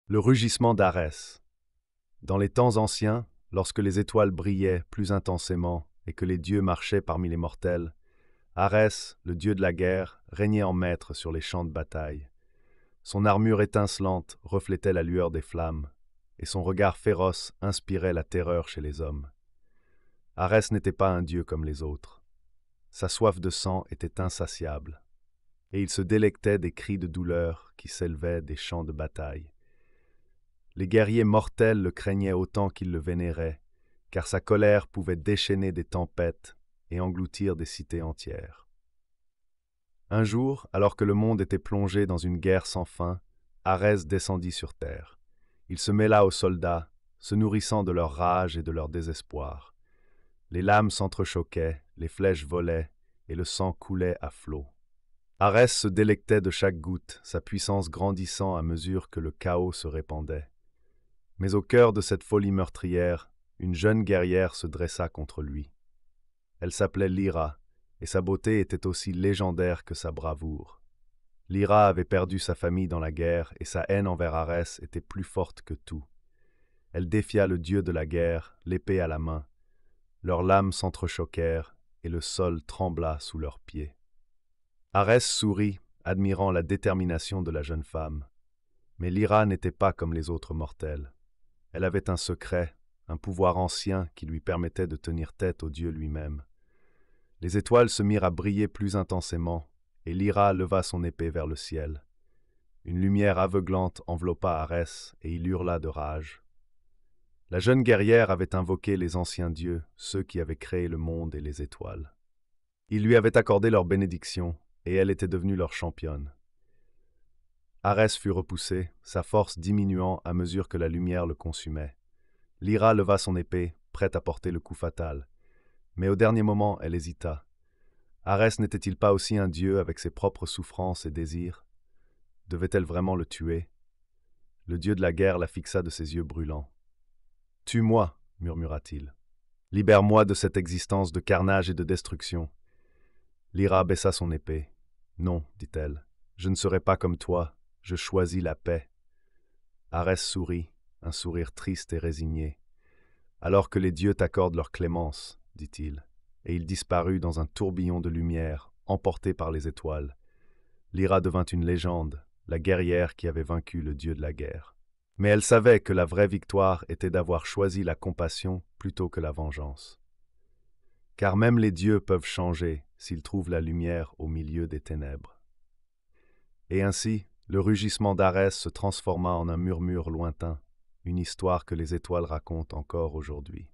Le rugissement d'Arès. Dans les temps anciens, lorsque les étoiles brillaient plus intensément et que les dieux marchaient parmi les mortels, Arès, le dieu de la guerre, régnait en maître sur les champs de bataille. Son armure étincelante reflétait la lueur des flammes, et son regard féroce inspirait la terreur chez les hommes. Arès n'était pas un dieu comme les autres. Sa soif de sang était insatiable, et il se délectait des cris de douleur qui s'élevaient des champs de bataille. Les guerriers mortels le craignaient autant qu'ils le vénéraient, car sa colère pouvait déchaîner des tempêtes et engloutir des cités entières. Un jour, alors que le monde était plongé dans une guerre sans fin, Arès descendit sur terre. Il se mêla aux soldats, se nourrissant de leur rage et de leur désespoir. Les lames s'entrechoquaient, les flèches volaient, et le sang coulait à flots. Arès se délectait de chaque goutte, sa puissance grandissant à mesure que le chaos se répandait. Mais au cœur de cette folie meurtrière, une jeune guerrière se dressa contre lui. Elle s'appelait Lyra, et sa beauté était aussi légendaire que sa bravoure. Lyra avait perdu sa famille dans la guerre, et sa haine envers Arès était plus forte que tout. Elle défia le dieu de la guerre, l'épée à la main. Leurs lames s'entrechoquèrent, et le sol trembla sous leurs pieds. Arès sourit, admirant la détermination de la jeune femme. Mais Lyra n'était pas comme les autres mortels. Elle avait un secret, un pouvoir ancien qui lui permettait de tenir tête au Dieu lui-même. Les étoiles se mirent à briller plus intensément, et Lyra leva son épée vers le ciel. Une lumière aveuglante enveloppa Arès, et il hurla de rage. La jeune guerrière avait invoqué les anciens dieux, ceux qui avaient créé le monde et les étoiles. Ils lui avaient accordé leur bénédiction, et elle était devenue leur championne. Arès fut repoussé, sa force diminuant à mesure que la lumière le consumait. Lyra leva son épée, prête à porter le coup fatal. Mais au dernier moment, elle hésita. Arès n'était-il pas aussi un dieu avec ses propres souffrances et désirs? Devait-elle vraiment le tuer? Le dieu de la guerre la fixa de ses yeux brûlants. « Tue-moi, murmura-t-il. Libère-moi de cette existence de carnage et de destruction. » Lyra baissa son épée. « Non, dit-elle, je ne serai pas comme toi, je choisis la paix. » Arès sourit, un sourire triste et résigné. « Alors que les dieux t'accordent leur clémence, dit-il, et il disparut dans un tourbillon de lumière, emporté par les étoiles. Lyra devint une légende, la guerrière qui avait vaincu le dieu de la guerre. Mais elle savait que la vraie victoire était d'avoir choisi la compassion plutôt que la vengeance. Car même les dieux peuvent changer s'ils trouvent la lumière au milieu des ténèbres. Et ainsi, le rugissement d'Arès se transforma en un murmure lointain, une histoire que les étoiles racontent encore aujourd'hui.